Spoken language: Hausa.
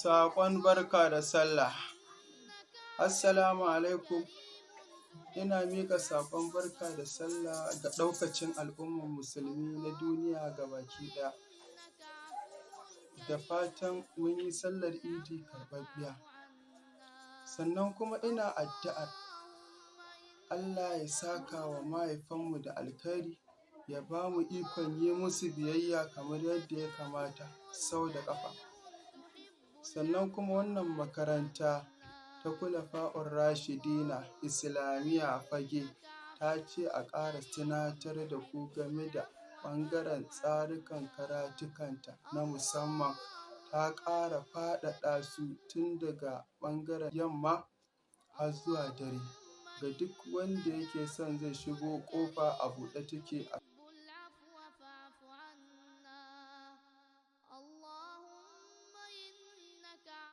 Saƙon barka da sallah. Assalamu alaikum. Ina miƙa saƙon barka da sallah ga ɗaukacin al'ummar musulmi na duniya gabaki ɗaya. Da fatan mun yi sallar idi karɓaɓɓiya. Sannan kuma ina addu'ar Allah ya saka wa mahaifanmu da alkhairi, ya ba mu ikon yi musu biyayya kamar yadda ya kamata sau da ƙafa. Sannan kuma wannan makaranta ta Khulafa'ur Rashidina Islamiyya Fagge ta ce a ƙara tunatar da ku game da ɓangaren tsarukan karatukanta na musamman, ta ƙara faɗaɗa su tun daga ɓangaren yamma har zuwa dare. Ga duk wanda yake son zai shigo, ƙofa a buɗe take.